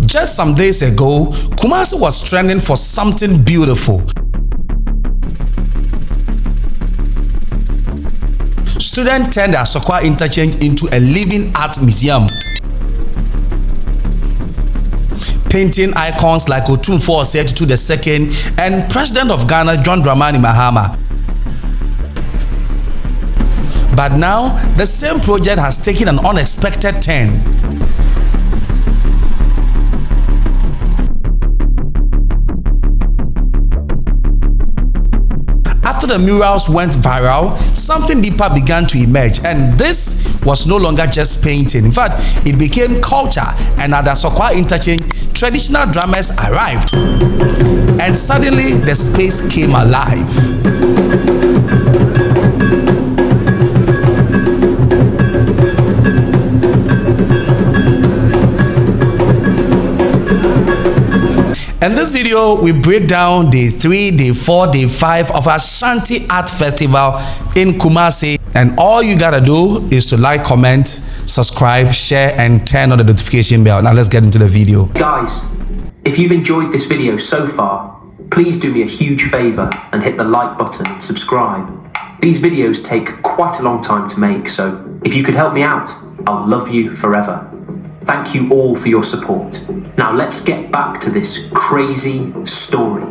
Just some days ago, Kumasi was trending for something beautiful. Students turned the Asokwa Interchange into a living art museum, painting icons like Akufo-Addo II and President of Ghana Dramani Mahama. But now, the same project has taken an unexpected turn. After the murals went viral, something deeper began to emerge, and this was no longer just painting. In fact, it became culture, and at the Asokwa Interchange, traditional drummers arrived, and suddenly the space came alive. In this video, we break down day 3, day 4, day 5 of Ashanti Art Festival in Kumasi. And all you gotta do is to like, comment, subscribe, share, and turn on the notification bell. Now let's get into the video. Guys, if you've enjoyed this video so far, please do me a huge favor and hit the like button and subscribe. These videos take quite a long time to make, so if you could help me out, I'll love you forever. Thank you all for your support. Now let's get back to this crazy story.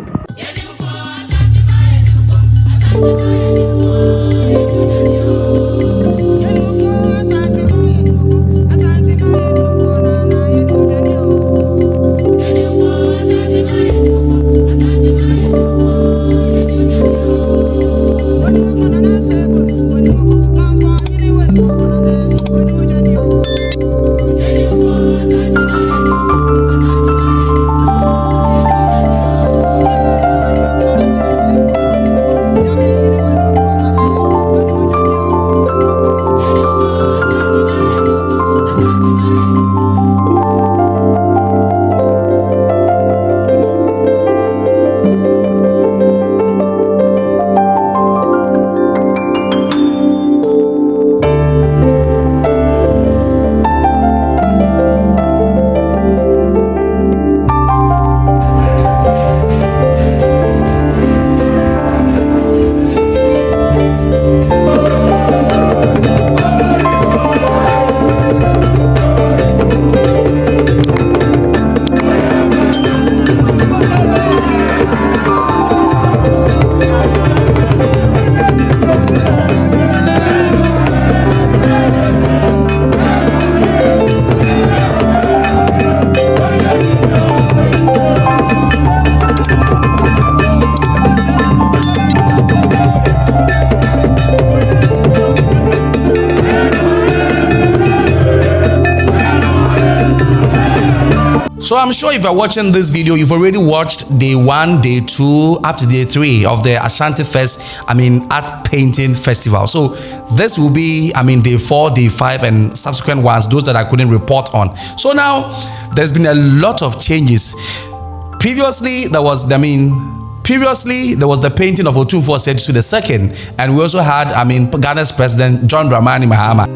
So I'm sure if you're watching this video, you've already watched day 1, day 2, up to day 3 of the AshantiFest, Art Painting Festival. So this will be, day 4, day 5, and subsequent ones, those that I couldn't report on. So now, there's been a lot of changes. Previously, there was the painting of Akufo-Addo II, and we also had, Ghana's President Dramani Mahama.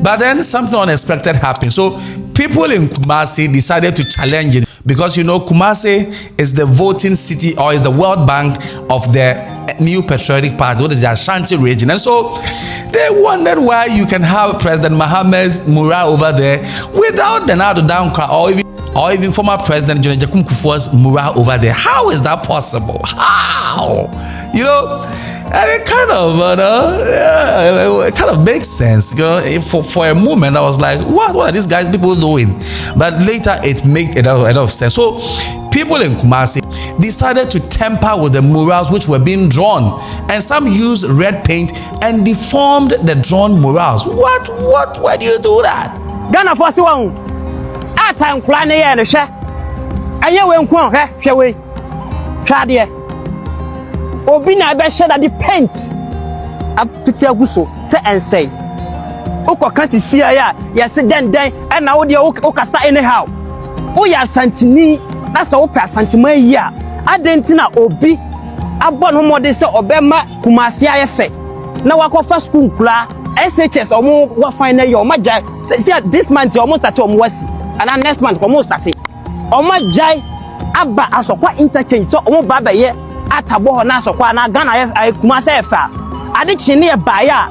But then something unexpected happened. So people in Kumasi decided to challenge it because Kumasi is the voting city, or is the World Bank of the new patriotic party, what is the Ashanti region. And so they wondered why you can have President Mahama's mural over there without the Nado Dankwa or even former President John Akufo-Addo's mural over there. How is that possible? How? And it kind of makes sense. For a moment, I was like, what are these people doing? But later, it made a lot of sense. So people in Kumasi decided to tamper with the murals which were being drawn, and some used red paint and deformed the drawn murals. Why do you do that? Ghana for si one. Atan kula ne ye ne hwe. Anye we nko hwe we. Twade. Obi na be hwe that the paint apiti aguso se ensay. Ukoka sisia ya se den e na wo de ukasa anyhow. Wo ya santini na so wo pa santima yi a adentina obi abon ho mode se obema Kumasi ayefe na wakofa school kula SHS omo wa final year omo jai see this month omo start omo wasi and next month omo start omo jai aba Asokwa Interchange so omo baba ye atabo ho na Asokwa na Ghana Kumasi efa ade chine e baya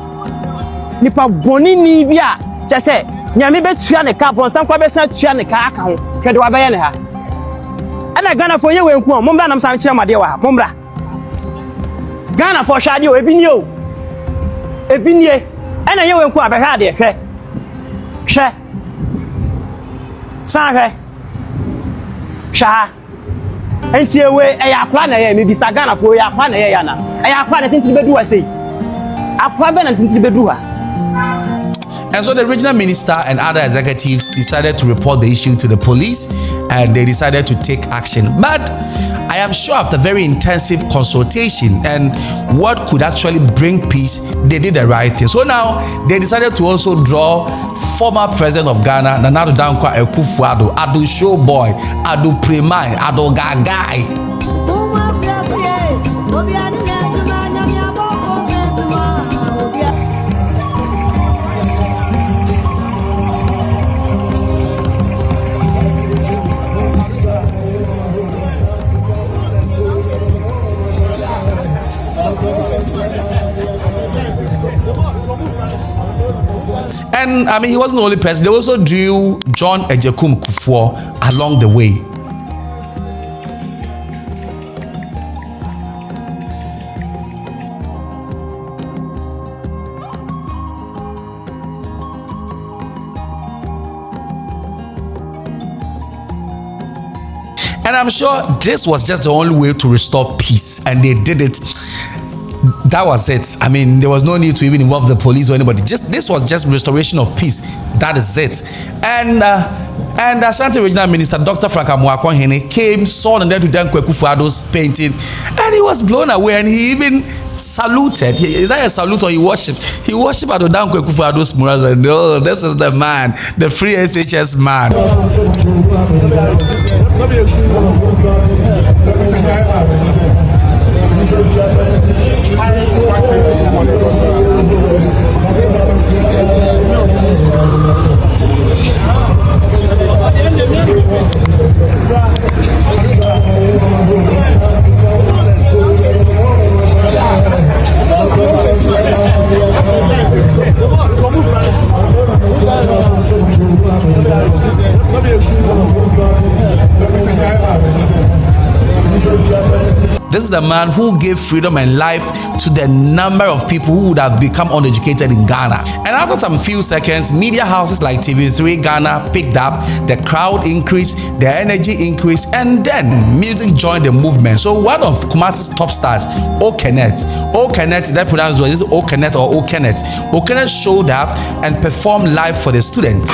nipa boni ni bia chese nyame betua ne ka bon sankwa be san tua ne ka aka ho hwede wa beye ne ha ana Ghana for ye we nku mombra nam san kire made wa mombra Ghana for hwade o ebinie ana ye we nku abehwa de hwe san hwe sha enti ewe e ya kwa na ye me bisa Ghana for ya kwa na ye ya na e ya kwa na tintiri bedu wa sei akwa be na tintiri bedu ha. And so the regional minister and other executives decided to report the issue to the police, and they decided to take action. But I am sure after very intensive consultation and what could actually bring peace, they did the right thing. So now they decided to also draw former president of Ghana, Nana Dankwa Akufo-Addo, Addo Showboy, Addo Premai, Addo Gagai. And I mean, he wasn't the only person. They also drew John Ejekum Kufuor along the way. And I'm sure this was just the only way to restore peace, and they did it. That was it. I mean, there was no need to even involve the police or anybody. This was just restoration of peace. That is it. And Ashanti Regional Minister Dr. Frank Amoakonhene came, saw and then to Dankwa Akufo-Addo's painting, and he was blown away, and he even saluted. Is that a salute or he worshipped? He worshipped at Dankwa Akufo-Addo's murals. And oh, this is the man, the free SHS man. This is the man who gave freedom and life to the number of people who would have become uneducated in Ghana. And after some few seconds, media houses like TV3 Ghana picked up, the crowd increased, the energy increased, and then music joined the movement. So one of Kumasi's top stars, Okenet, that pronounced was Okenet or Okenet. Okenet showed up and performed live for the students.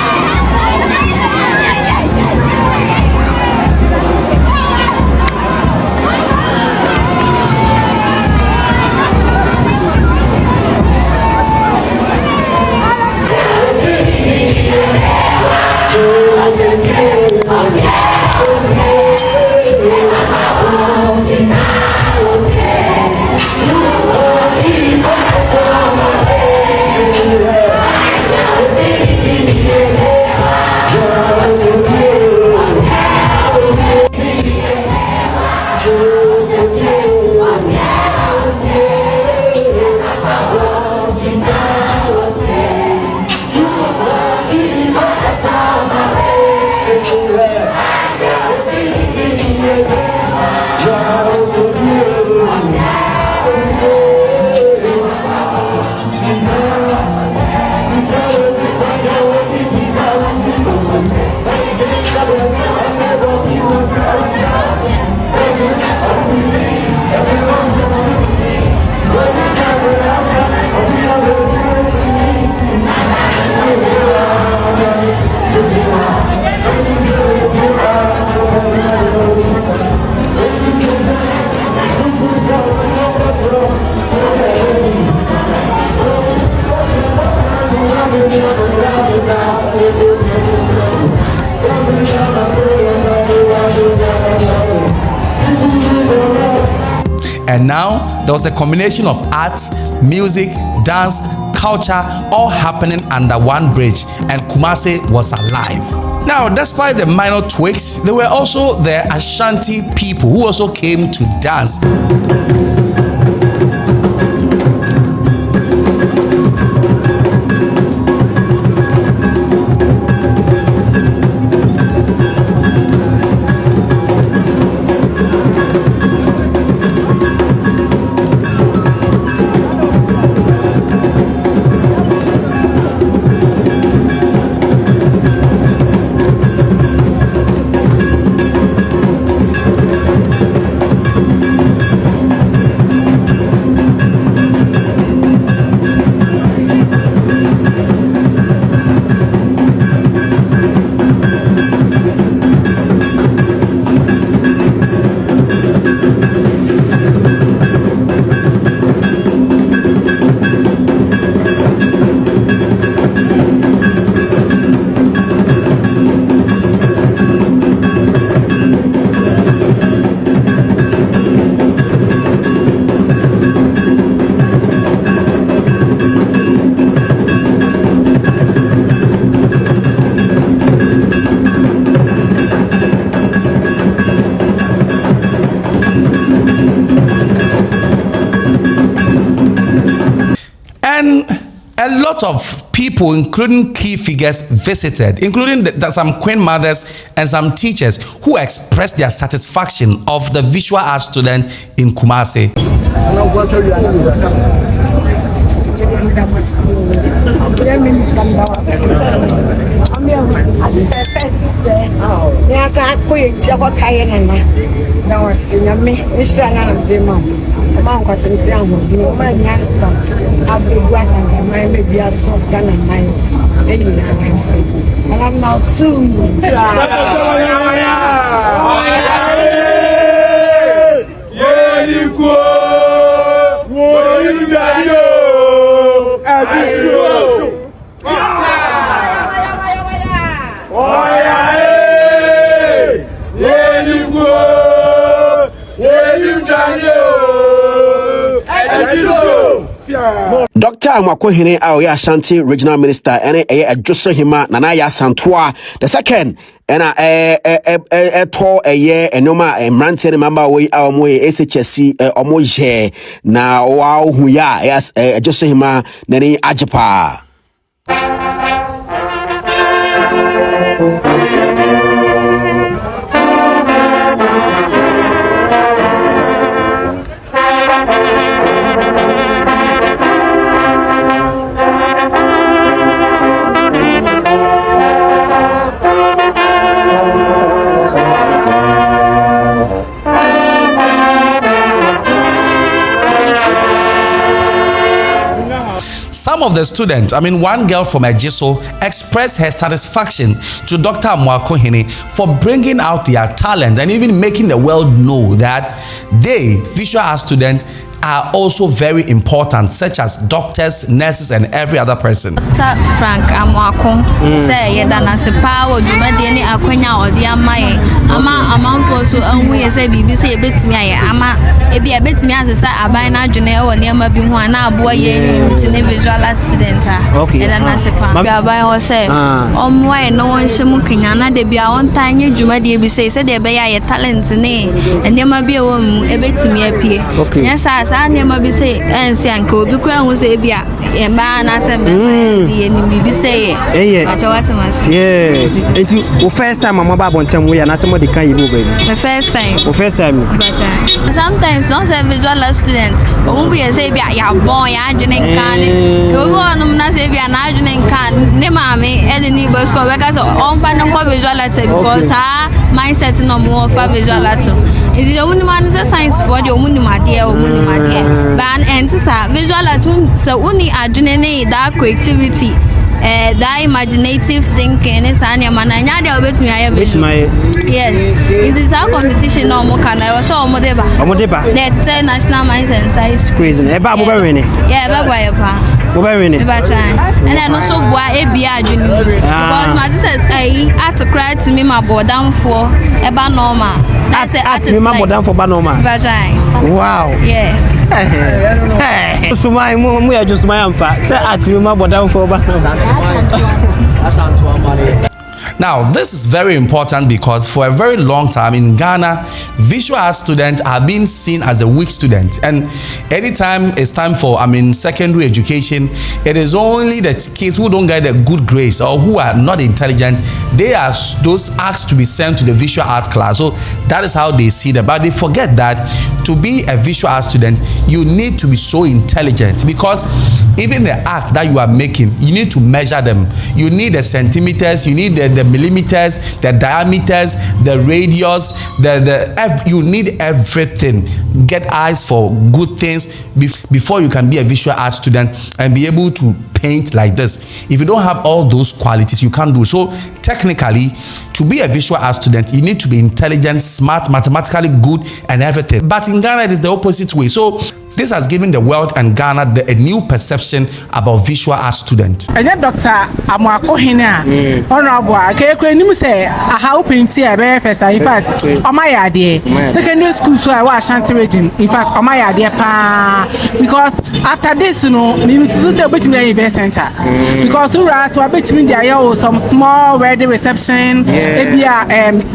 And now there was a combination of art, music, dance, culture, all happening under one bridge, and Kumasi was alive. Now, despite the minor tweaks, there were also the Ashanti people who also came to dance. A lot of people, including key figures, visited, including some queen mothers and some teachers who expressed their satisfaction of the visual art student in Kumasi. And I'm now too. Dr. Akufo-Addo, our Ashanti regional minister, and a Joshua Nana Santua the second, and a tour a year and no ma and ranting member we our way SHSC omoje now wow who ya yes Joshua Nani Ajapa. Some of the students, one girl from Ejiso, expressed her satisfaction to Dr. Akufo-Addo for bringing out their talent and even making the world know that they, visual art students, are also very important, such as doctors, nurses, and every other person. Dr. Frank Amwako say yedana se power dwumade ni akwanya odi amaye ama amanfo so anhu ye say bibi say betimi aye ama ebi e betimi asesa aban na adwene e wo nema bi hu ana abo ye youth ne visual students yedana se pa bi aban wo say omwa e no won hye mu kanya na de bia won tanye dwumade bi say de be ya talent ne nema bi e wo mu e betimi apie yes nema bi say ense anka obi kura hu say bia e ma na se me bi ni bibi say acho watamas enti o first time mama ba bontem we na se mo de kan yibo baby the first time bacha sometimes don't say visual student o mu say bia ya bon ya adwene nkan ne obi onum na say bia na adwene nkan ne maame e de ni bos ko because on fa no visual art because mindset no mo fa visual art is the only man say science for the only but and visual art so only adwene ne that creativity that imaginative thinking is an mananya de obetumi aye yes it is our competition no mo kana we so omodeba let's say national minds and science crazy e ba mo be win yeah ba boy pa mo be win e ba chan and I no so boa e bia adwuni because my sisters art cry to me my bodam for e ba normal that's it art me my bodam for ba normal ba chan wow yeah so my mo ya just my ampa say art me my bodam for ba Now, this is very important because for a very long time in Ghana, visual arts students are being seen as a weak student. And anytime it's time for, secondary education, it is only the kids who don't get a good grades or who are not intelligent, they are those asked to be sent to the visual art class. So that is how they see them. But they forget that to be a visual art student, you need to be so intelligent because even the art that you are making, you need to measure them. You need the centimeters, you need the millimeters, the diameters, the radius, you need everything. Get eyes for good things before you can be a visual art student and be able to paint like this. If you don't have all those qualities, you can't do so. Technically, to be a visual art student, you need to be intelligent, smart, mathematically good, and everything. But in Ghana, it is the opposite way. So this has given the world and Ghana a new perception about visual art students. And Dr. Akufo-Addo, honorable, I say how painting a very first. In fact, on my idea, secondary school so I was Ashanti region. In fact, on my idea, because after this, we need to do the event center. Because we are between the some small wedding reception, maybe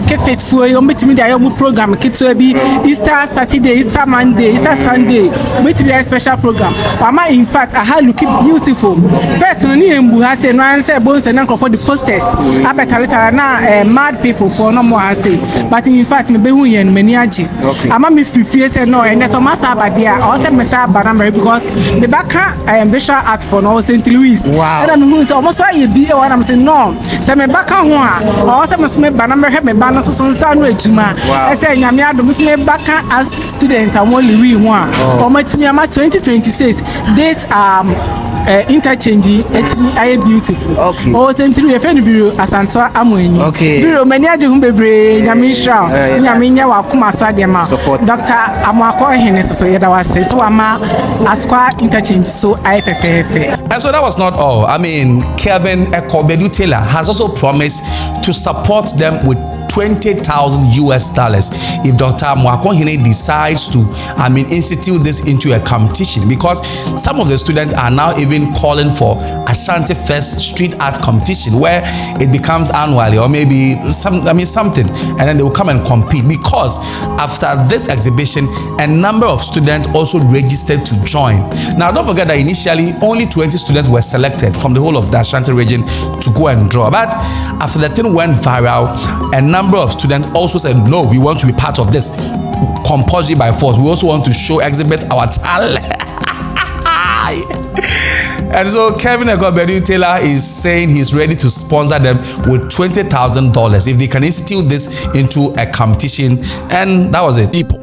cake festival, between the program, kids will be Easter Saturday, Easter Monday, Easter Sunday. Which be a special program. Mama, in fact, I had looking beautiful. First, when you have said, no answer, both and uncle for the posters. I better now, mad people for no more. I say, but in fact, me be and meniaji. I'm a me said no, and there's a master badia. I also miss out Banamari because the back I am visual art for no St. Louis. Wow. And I'm who's almost why you be what I'm saying. No, so me back on one. I also must make Banamari have me banner so some sound with Jama. I say, Yamia, the Muslim back as student, I'm only we one. 2026 this interchange it's beautiful. Okay. Oh, century a friend view Ashanti amwenyi. Okay. View many aje humbebre nyamisha nyaminya wa Kumasi dema. Dr. Amwako hene so yeda wase so ama Asokwa Interchange so IFFF. And so that was not all. Kevin Akufo-Addo Taylor has also promised to support them with $20,000 if Dr. Akufo-Addo decides to institute this into a competition, because some of the students are now even calling for AshantiFest street art competition where it becomes annually or maybe something, and then they will come and compete, because after this exhibition a number of students also registered to join. Now don't forget that initially only 20 students were selected from the whole of the Ashanti region to go and draw, but after the thing went viral, a number of students also said, no, we want to be part of this compulsory by force. We also want to exhibit our talent. And so Kevin Akufo-Addo Taylor is saying he's ready to sponsor them with $20,000 if they can institute this into a competition. And that was it. People.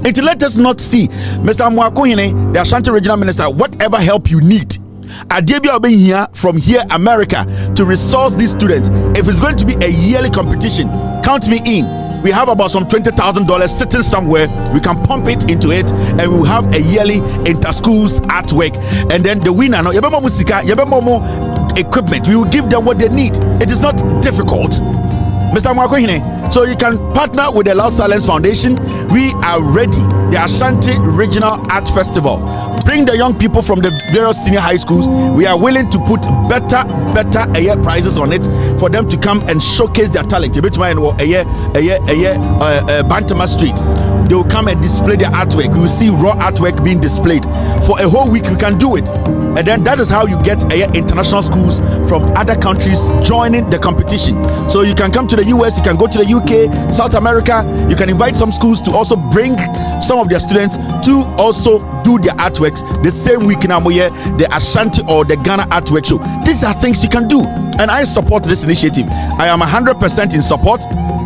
Until let us not see Mr. Akufo-Addo, the Ashanti Regional Minister, whatever help you need. Adebia will be here from here, America, to resource these students. If it's going to be a yearly competition, count me in. We have about some $20,000 sitting somewhere. We can pump it into it, and we will have a yearly inter-schools artwork. And then the winner, no, yabemo musika, yabemo equipment. We will give them what they need. It is not difficult, Mr. Akufo-Addo. So you can partner with the Loud Silence Foundation. We are ready. The Ashanti Regional Art Festival. Bring the young people from the various senior high schools. We are willing to put better prizes on it for them to come and showcase their talent. Bantama Street. They will come and display their artwork. You will see raw artwork being displayed for a whole week. We can do it, and then that is how you get international schools from other countries joining the competition. So you can come to the US, you can go to the UK, South America. You can invite some schools to also bring some of their students to also do their artworks the same week in Amoye, the Ashanti or the Ghana Artwork Show. These are things you can do, and I support this initiative. I am 100% in support.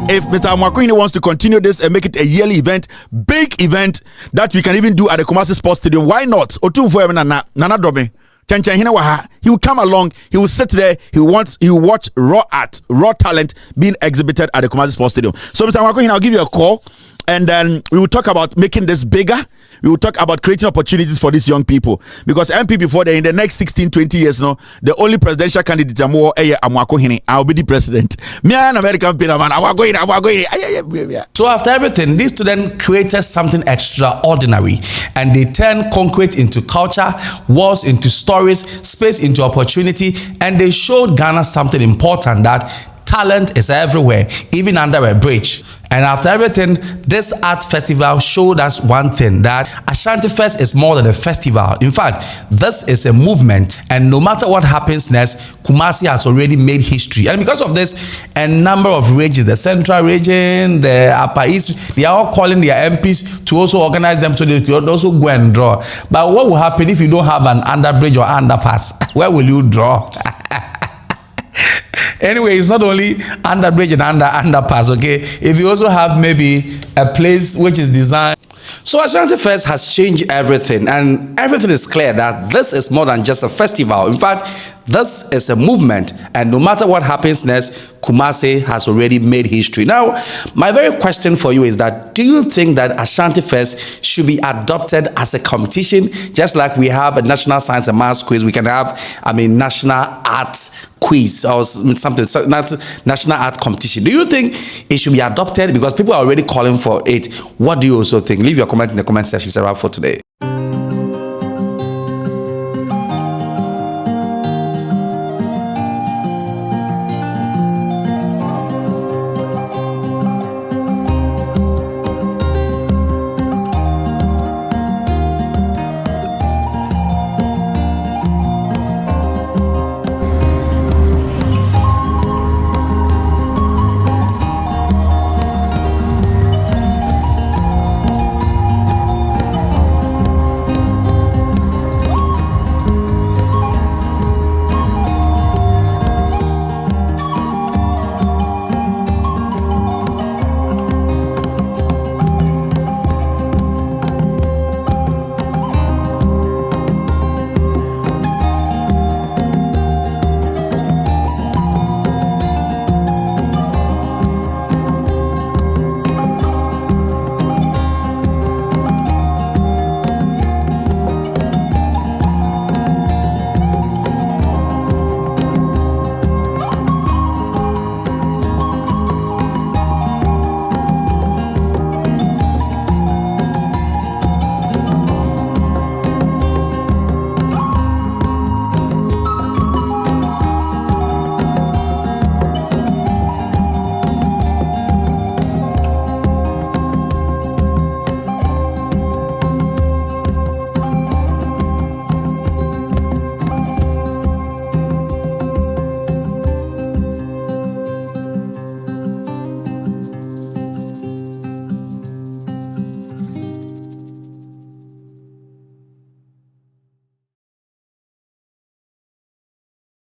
If Mr. Akufo-Addo wants to continue this and make it a yearly event, big event that we can even do at the Kumasi Sports Stadium, why not? Nana Drobe. He will come along, he will sit there, he will watch raw art, raw talent being exhibited at the Kumasi Sports Stadium. So Mr. Mwako, I'll give you a call, and then we will talk about making this bigger. We will talk about creating opportunities for these young people, because MPP for in the next 16-20 years, no, the only presidential candidate I'll be the president. Me an American man. So after everything, these students created something extraordinary, and they turned concrete into culture, walls into stories, space into opportunity, and they showed Ghana something important, that talent is everywhere, even under a bridge. And after everything, this art festival showed us one thing, that AshantiFest is more than a festival. In fact, this is a movement, and no matter what happens next, Kumasi has already made history. And because of this, a number of regions, the Central region, the Upper East, they are all calling their MPs to also organize them so they can also go and draw. But what will happen if you don't have an underbridge or underpass? Where will you draw? Anyway, it's not only under bridge and underpass, okay? If you also have maybe a place which is designed. So AshantiFest has changed everything, and everything is clear that this is more than just a festival. In fact, this is a movement, and no matter what happens next, Kumasi has already made history. Now, my very question for you is that, do you think that AshantiFest should be adopted as a competition, just like we have a national science and maths quiz? We can have, national art quiz or something, national art competition. Do you think it should be adopted? Because people are already calling for it. What do you also think? Leave your comment in the comment section. It's a wrap for today.